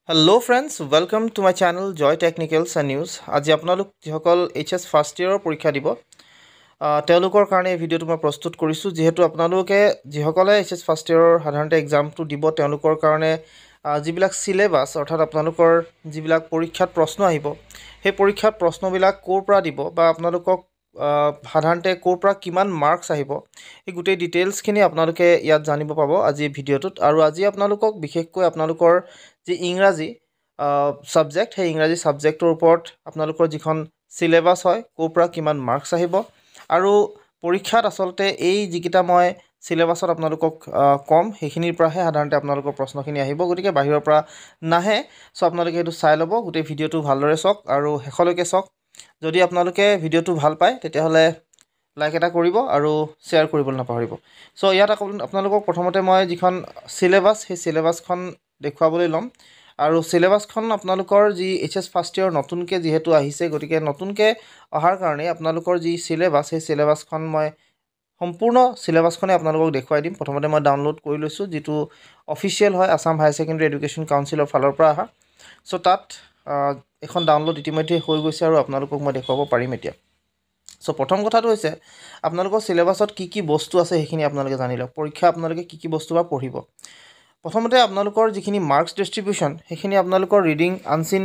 Hello friends, welcome to my channel Joy Technicals and News. আজি আপোনালোক যিসকল HS first ইয়াৰৰ পৰীক্ষা দিব তেওঁলোকৰ কাৰণে এই ভিডিঅ'টো মই প্ৰস্তুত কৰিছোঁ যেহেতু আপোনালোকে যিসকলে HS ফাৰ্ষ্ট ইয়াৰৰ সাধাৰণতে এক্সামটো দিব তেওঁলোকৰ কাৰণে যিবিলাক সিলেবাস অৰ্থাৎ আপোনালোকৰ যিবিলাক পৰীক্ষাত প্ৰশ্ন আহিব সেই পৰীক্ষাত প্ৰশ্নবিলাক ক'ৰ পৰা দিব বা আপোনালোকক সাধাৰণতে ক'ৰ পৰা কিমান মাৰ্কছ আহিব এই গোটেই ডিটেইলছখিনি আপোনালোকে ইয়াত জানিব পাব আজি ভিডিঅ'টোত আৰু আজি আপোনালোকক বিশেষকৈ আপোনালোকৰ যি ইংৰাজী সাবজেক্ট সেই ইংৰাজী সাবজেক্টৰ ওপৰত আপোনালোকৰ যিখন সিলেবাস হয় ক'ৰ পৰা কিমান মাৰ্কছ আহিব আৰু পৰীক্ষাত আসলতে এই যিকিটা মই সিলেবাসত আপোনালোকক কম সেইখিনিৰ পৰাহে সাধাৰণতে আপোনালোকৰ প্ৰশ্নখিনি আহিব গতিকে বাহিৰৰ পৰা নাহে সো আপোনালোকে এইটো চাই ল'ব গোটেই ভিডিঅ'টো ভালদৰে চাওক আৰু শেষলৈকে চাওক যদি আপোনালোকে ভিডিঅ'টো ভাল পায় তেতিয়াহ'লে লাইক এটা কৰিব আৰু শ্বেয়াৰ কৰিবলৈ নাপাহৰিব সো ইয়াত আপোনালোকক প্ৰথমতে মই যিখন সিলেবাস সেই সিলেবাসখন দেখুৱাবলৈ ল'ম আৰু সিলেবাসখন আপোনালোকৰ যি HS ফাৰ্ষ্ট ইয়াৰ নতুনকৈ যিহেতু আহিছে গতিকে নতুনকৈ অহাৰ কাৰণে আপোনালোকৰ যি সিলেবাস সেই সিলেবাসখন মই সম্পূৰ্ণ সিলেবাসখনে আপোনালোকক দেখুৱাই দিম প্ৰথমতে মই ডাউনলোড কৰি লৈছোঁ যিটো অফিচিয়েল হয় আসাম হায়াৰ ছেকেণ্ডাৰী এডুকেশ্যন কাউন্সিলৰ ফালৰ পৰা অহা সো তাত এখন ডাউনলোড ইতিমধ্যে হৈ গৈছে আৰু আপোনালোকক মই দেখুৱাব পাৰিম এতিয়া সো প্ৰথম কথাটো হৈছে আপোনালোকৰ সিলেবাসত কি কি বস্তু আছে সেইখিনি আপোনালোকে জানি লওক পৰীক্ষা আপোনালোকে কি কি বস্তু বা পঢ়িব প্ৰথমতে আপোনালোকৰ যিখিনি মাৰ্কছ ডিস্ট্ৰিবিউশন সেইখিনি আপোনালোকৰ ৰিডিং আনসিন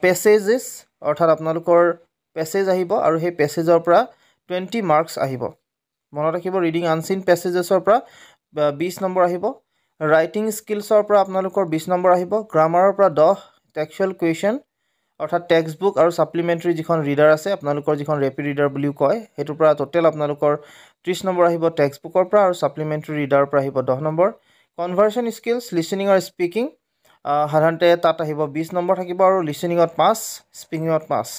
পেছেজেছ অৰ্থাৎ আপোনালোকৰ পেছেজ আহিব আৰু সেই পেছেজৰ পৰা 20 মাৰ্কছ আহিব মনত ৰাখিব ৰিডিং আনসিন পেছেজেছৰ পৰা 20 নম্বৰ আহিব ৰাইটিং স্কিলছৰ পৰা আপোনালোকৰ 20 নম্বৰ আহিব গ্ৰামাৰৰ পৰা 10 টেক্সচুৱেল কুৱেশ্যন অৰ্থাৎ টেক্সট বুক আৰু সাপ্লিমেণ্টাৰী যিখন ৰিডাৰ আছে আপোনালোকৰ যিখন ৰেপিড ৰিডাৰ বুলিও কয় হেতুৰ পৰা টোটেল আপোনালোকৰ 30 নম্বৰ আহিব টেক্সট বুকৰ পৰা আৰু সাপ্লিমেণ্টাৰী ৰিডাৰৰ পৰা আহিব 10 নম্বৰ কনভাৰ্সন স্কিলছ লিসনিং আৰু স্পিকিং সাধাৰণতে তাত আহিব 20 নম্বৰ থাকিব আৰু লিসনিঙত 5 স্পিকিঙত 5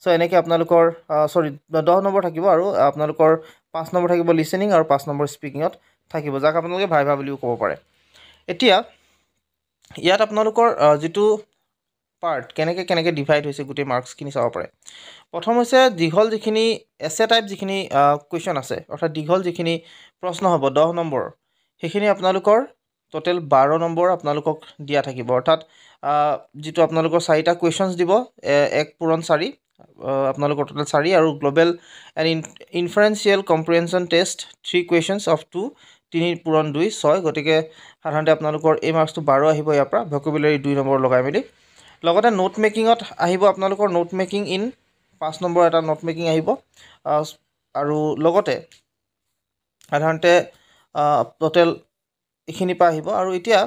সো এনেকৈ আপোনালোকৰ 10 নম্বৰ থাকিব আৰু আপোনালোকৰ 5 নম্বৰ থাকিব লিসনিং আৰু 5 নম্বৰ স্পিকিঙত থাকিব যাক আপোনালোকে ভাইভা বুলিও ক'ব পাৰে এতিয়া ইয়াত আপোনালোকৰ যিটো পাৰ্ট কেনেকৈ ডিভাইড হৈছে গোটেই মাৰ্কছখিনি চাব পাৰে প্ৰথম হৈছে দীঘল যিখিনি এছে টাইপ যিখিনি কুৱেশ্যন আছে অৰ্থাৎ দীঘল যিখিনি প্ৰশ্ন হ'ব 10 নম্বৰ সেইখিনি আপোনালোকৰ টোটেল 12 নম্বৰ আপোনালোকক দিয়া থাকিব অৰ্থাৎ যেটো আপোনালোকৰ 4টা কুৱেশ্যনছ দিব 1 পূৰণ 4 আপোনালোকৰ টোটেল 4 আৰু global and inferential comprehension test 3 questions of 2 3 পূৰণ 2 6 গতিকে সাধাৰণতে আপোনালোকৰ এই মাৰ্কছটো 12 আহিব ইয়াৰ পৰা ভোকাবুলাৰী 2 নম্বৰ লগাই মেলি লগতে নোট মেকিঙত আহিব আপোনালোকৰ নোট মেকিং ইন 5 নম্বৰ এটা নোট মেকিং আহিব আৰু লগতে সাধাৰণতে টোটেল এইখিনি পা আহিব আৰু এতিয়া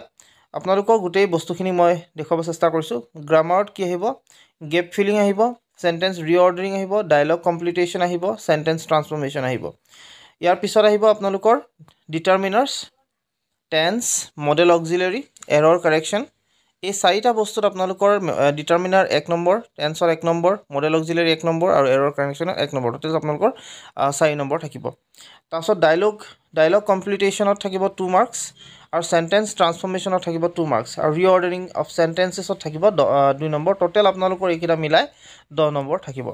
আপোনালোকৰ গোটেই বস্তুখিনি মই দেখুৱাব চেষ্টা কৰিছোঁ গ্ৰামাৰত কি আহিব গেপ ফিলিং আহিব সেন্টেন্স ৰিঅৰ্ডাৰিং আহিব ডায়লগ কমপ্লিটেশ্যন আহিব সেন্টেন্স ট্ৰান্সফৰমেশ্যন আহিব ইয়াৰ পিছত আহিব আপোনালোকৰ determiners tense modal auxiliary error correction এই 4টা বস্তুত আপোনালোকৰ ডিটাৰমিনাৰ 1 নম্বৰ টেন্সৰ 1 নম্বৰ মডেল অক্সিলাৰী 1 নম্বৰ আৰু এৰৰ কাৰেকশ্যনৰ 1 নম্বৰ টোটেল আপোনালোকৰ 4 নম্বৰ থাকিব তাৰপিছত ডায়লগ কমপ্লিটেশ্যনত থাকিব 2 মাৰ্কছ আৰু সেন্টেন্স ট্ৰান্সফৰমেশ্যনত থাকিব 2 মাৰ্কছ আৰু ৰিঅৰ্ডাৰিং অফ সেন্টেন্সেছত থাকিব 2 নম্বৰ টোটেল আপোনালোকৰ এইকেইটা মিলাই 10 নম্বৰ থাকিব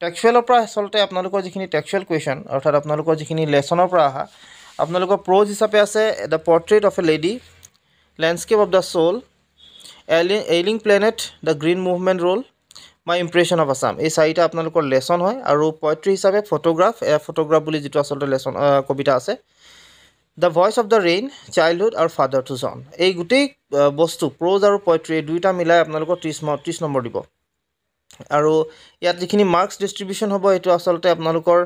টেক্সচুৱেলৰ পৰা আসলতে আপোনালোকৰ যিখিনি টেক্সচুৱেল কুৱেশ্যন অৰ্থাৎ আপোনালোকৰ যিখিনি লেছনৰ পৰা আহা আপোনালোকৰ প্ৰ'জ হিচাপে আছে the portrait of a lady landscape of the soul ailing planet the green movement role my impression of Assam এই 4টা আপোনালোকৰ লেছন হয় আৰু পয়েট্ৰি হিচাপে ফটোগ্ৰাফ বুলি যিটো আসলতে লেছন কবিতা আছে the voice of the rain childhood আৰু ফাদাৰ টু জন এই গোটেই বস্তু প্ৰ'জ আৰু পয়েট্ৰি এই দুইটা মিলাই আপোনালোকৰ 30 নম্বৰ দিব আৰু ইয়াত যিখিনি মাৰ্কছ ডিস্ট্ৰিবিউশন হ'ব এইটো আসলতে আপোনালোকৰ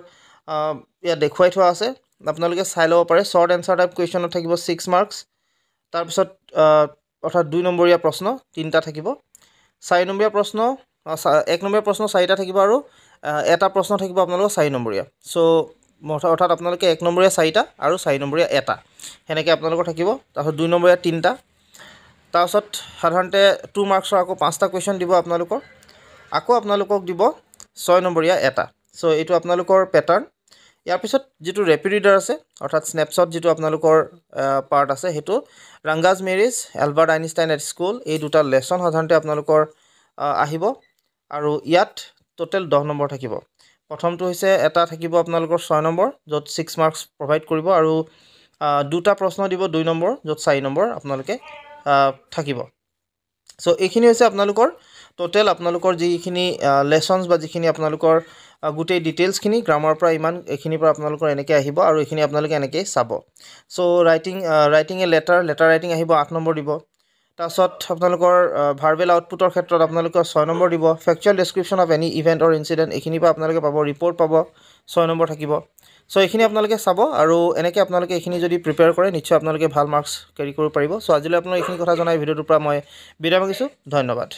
ইয়াত দেখুৱাই থোৱা আছে আপোনালোকে চাই ল'ব পাৰে শ্বৰ্ট এনসাৰ টাইপ কুৱেশ্যনত থাকিব 6 মাৰ্কছ তাৰপিছত অৰ্থাৎ 2 নম্বৰীয়া প্ৰশ্ন 3টা থাকিব 4 নম্বৰীয়া প্ৰশ্ন 1 নম্বৰীয়া প্ৰশ্ন 4টা থাকিব আৰু এটা প্ৰশ্ন থাকিব আপোনালোকৰ 4 নম্বৰীয়া সো অৰ্থাৎ আপোনালোকে 1 নম্বৰীয়া 4টা আৰু 4 নম্বৰীয়া এটা হেনেকৈ আপোনালোকৰ থাকিব তাৰপিছত 2 নম্বৰীয়া 3টা তাৰপিছত সাধাৰণতে 2 মাৰ্কছৰ আকৌ 5টা কুৱেশ্যন দিব আপোনালোকৰ আকৌ আপোনালোকক দিব 6 নম্বৰীয়া এটা সো এইটো আপোনালোকৰ পেটাৰ্ন ইয়াৰ পিছত যেটো ৰেপিড ৰিডাৰ আছে অৰ্থাৎ স্নেপশ্বট যেটো আপোনালোকৰ পাৰ্ট আছে হেতু Ranga's marriage Albert Einstein at school এই দুটা লেছন সাধাৰণতে আপোনালোকৰ আহিব আৰু ইয়াত টোটেল 10 নম্বৰ থাকিব প্ৰথমটো হৈছে এটা থাকিব আপোনালোকৰ 6 নম্বৰ য'ত 6 মাৰ্কছ প্ৰভাইড কৰিব আৰু দুটা প্ৰশ্ন দিব 2 নম্বৰ য'ত 4 নম্বৰ আপোনালোকে থাকিব সো এইখিনি হৈছে আপোনালোকৰ টোটেল আপোনালোকৰ যিখিনি লেসনস বা যিখিনি আপোনালোকৰ গোটেই ডিটেইলছখিনি গ্ৰামাৰৰ পৰা ইমান এইখিনিৰ পৰা আপোনালোকৰ এনেকৈ আহিব আৰু এইখিনি আপোনালোকে এনেকৈ চাব so writing a letter writing আহিব 8 নম্বৰ দিব তাৰপিছত আপোনালোকৰ ভাৰ্বেল আউটপুটৰ ক্ষেত্ৰত আপোনালোকৰ 6 নম্বৰ দিব factual description of any event or incident এইখিনিৰ পৰা আপোনালোকে পাব ৰিপৰ্ট পাব 6 নম্বৰ থাকিব সো এইখিনি আপোনালোকে চাব আৰু এনেকৈ আপোনালোকে এইখিনি যদি প্ৰিপেয়াৰ কৰে নিশ্চয় আপোনালোকে ভাল মাৰ্কছ কেৰি কৰিব পাৰিব সো আজিলৈ আপোনালোক এইখিনি কথা জনাই ভিডিঅ'টোৰ পৰা মই বিদায় মাগিছোঁ ধন্যবাদ